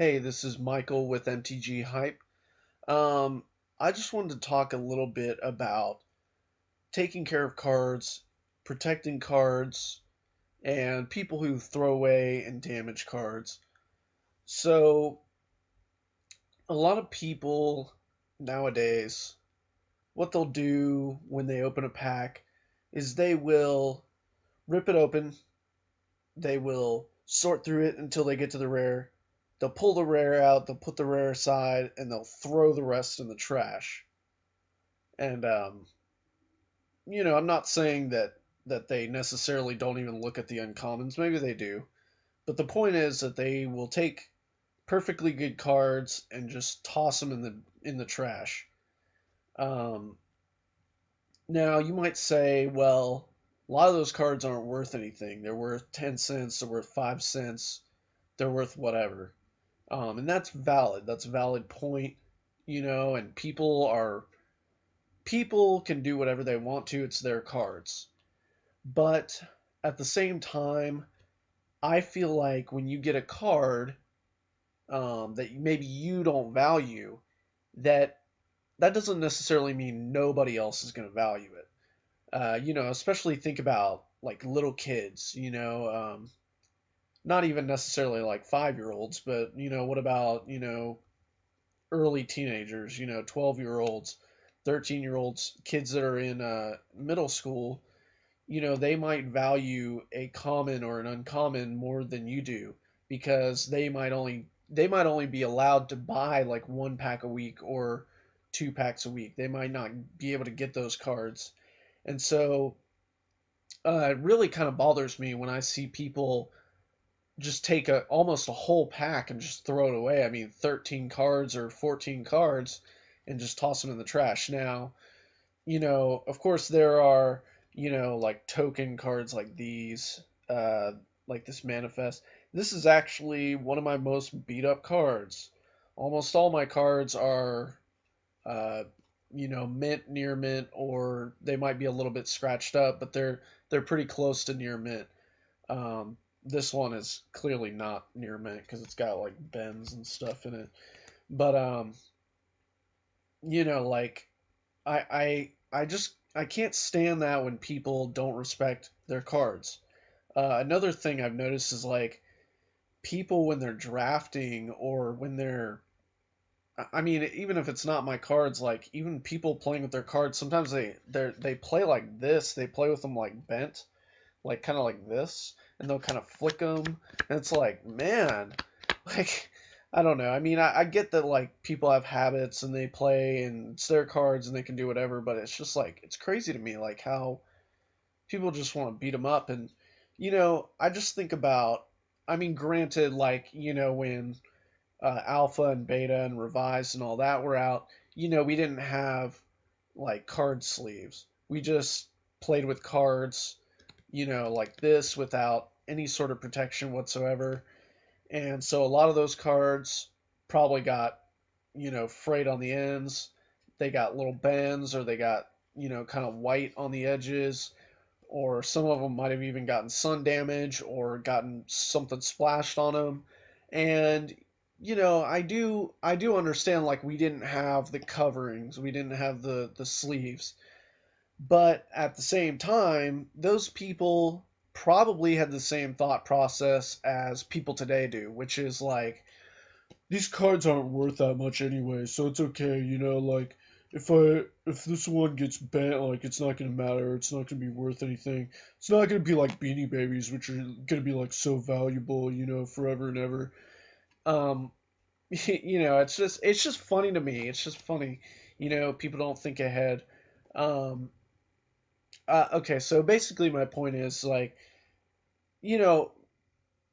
Hey, this is Michael with MTG Hype. Um, I just wanted to talk a little bit about taking care of cards, protecting cards, and people who throw away and damage cards. So, a lot of people nowadays, what they'll do when they open a pack is they will rip it open, they will sort through it until they get to the rare. They'll pull the rare out, they'll put the rare aside, and they'll throw the rest in the trash. And I'm not saying that they necessarily don't even look at the uncommons. Maybe they do, but the point is that they will take perfectly good cards and just toss them in the trash. Um, Now you might say, well, a lot of those cards aren't worth anything. They're worth 10 cents. They're worth 5 cents. They're worth whatever. And that's valid. That's a valid point, and people can do whatever they want to. It's their cards. But at the same time, I feel like when you get a card that maybe you don't value, that that doesn't necessarily mean nobody else is going to value it. Especially think about like little kids. Not even necessarily like 5-year-olds, but what about early teenagers? 12-year-olds, 13-year-olds, kids that are in middle school. They might value a common or an uncommon more than you do because they might only be allowed to buy like one pack a week or 2 packs a week. They might not be able to get those cards. And so it really kind of bothers me when I see people just take almost a whole pack and just throw it away. I mean, 13 cards or 14 cards and just toss them in the trash. Now, of course, there are, like token cards like these, like this manifest. This is actually one of my most beat up cards. Almost all my cards are, uh, mint, near mint, or they might be a little bit scratched up, but they're pretty close to near mint. Um, this one is clearly not near mint because it's got like bends and stuff in it. But like I can't stand that when people don't respect their cards. Another thing I've noticed is like people when they're drafting or when they're I mean, even if it's not my cards, like even people playing with their cards, sometimes they play like this. They play with them like bent, like kind of like this, and they'll kind of flick them, and it's like, man, like I don't know. I mean, I get that like people have habits and they play and it's their cards and they can do whatever, but it's just like it's crazy to me like how people just want to beat them up. And I just think about, I mean, granted, like when alpha and beta and revised and all that were out, we didn't have like card sleeves. We just played with cards, like this without any sort of protection whatsoever. And so a lot of those cards probably got, frayed on the ends. They got little bends or they got, kind of white on the edges. Or some of them might have even gotten sun damage or gotten something splashed on them. And I do understand like we didn't have the coverings, we didn't have the sleeves, but at the same time, those people probably had the same thought process as people today do, which is like these cards aren't worth that much anyway, so it's okay, like if this one gets bent, like it's not gonna matter, it's not gonna be worth anything. It's not gonna be like Beanie Babies, which are gonna be like so valuable, forever and ever. Um, it's just funny to me. It's just funny, people don't think ahead. Um, okay, so basically my point is like, you know,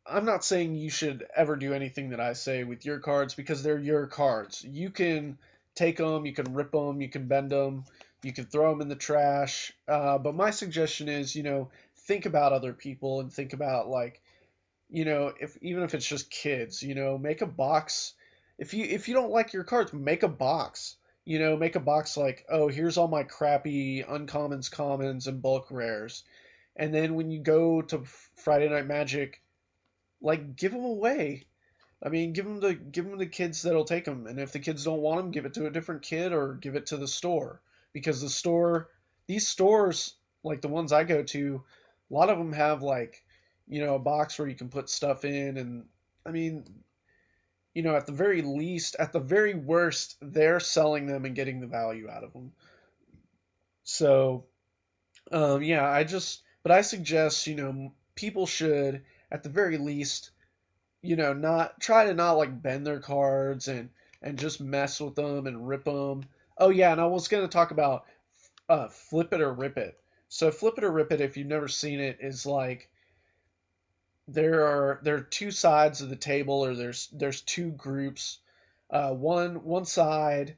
I'm not saying you should ever do anything that I say with your cards because they're your cards. You can take them, you can rip them, you can bend them, you can throw them in the trash. But my suggestion is, think about other people and think about like, if even if it's just kids, make a box. If you don't like your cards, make a box. Make a box like, oh, here's all my crappy uncommons, commons, and bulk rares. And then when you go to Friday Night Magic, like give them away. I mean, give them the kids that'll take them, and if the kids don't want them, give it to a different kid or give it to the store, because these stores, like the ones I go to, a lot of them have like, a box where you can put stuff in, and I mean, at the very least, at the very worst, they're selling them and getting the value out of them. So, yeah, but I suggest, people should, at the very least, not try to not like bend their cards and just mess with them and rip them. Oh yeah, and I was gonna talk about flip it or rip it. So flip it or rip it, if you've never seen it, is like there are two sides of the table, or there's two groups. One side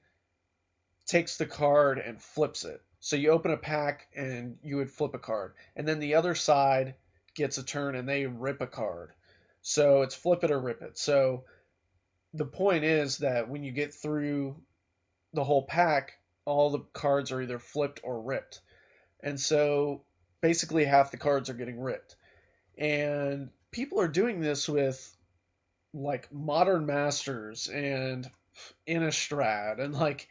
takes the card and flips it. So you open a pack and you would flip a card, and then the other side gets a turn and they rip a card. So it's flip it or rip it. So the point is that when you get through the whole pack, all the cards are either flipped or ripped. And so basically half the cards are getting ripped. And people are doing this with like Modern Masters and Innistrad and like,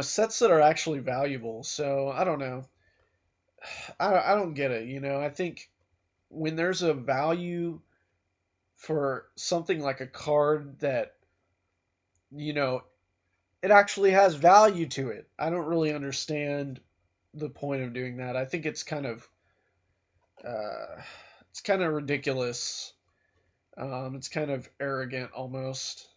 sets that are actually valuable. So I don't know. I don't get it. I think when there's a value for something like a card that, you know, it actually has value to it. I don't really understand the point of doing that. I think uh, it's kind of ridiculous. It's kind of arrogant almost.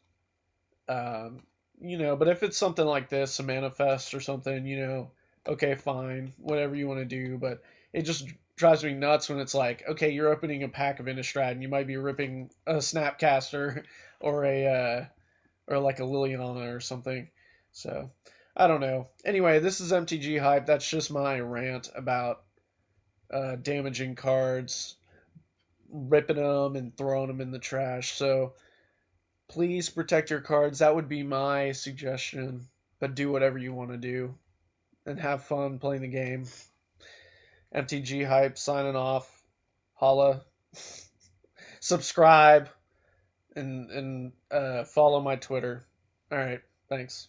Um, but if it's something like this, a manifest or something, okay, fine, whatever you want to do. But it just drives me nuts when it's like, okay, you're opening a pack of Innistrad and you might be ripping a Snapcaster or or like a Liliana or something. So I don't know. Anyway, this is MTG hype. That's just my rant about damaging cards, ripping them, and throwing them in the trash. So please protect your cards. That would be my suggestion. But do whatever you want to do and have fun playing the game. MTG hype signing off. Holla. Subscribe and follow my Twitter. All right. Thanks.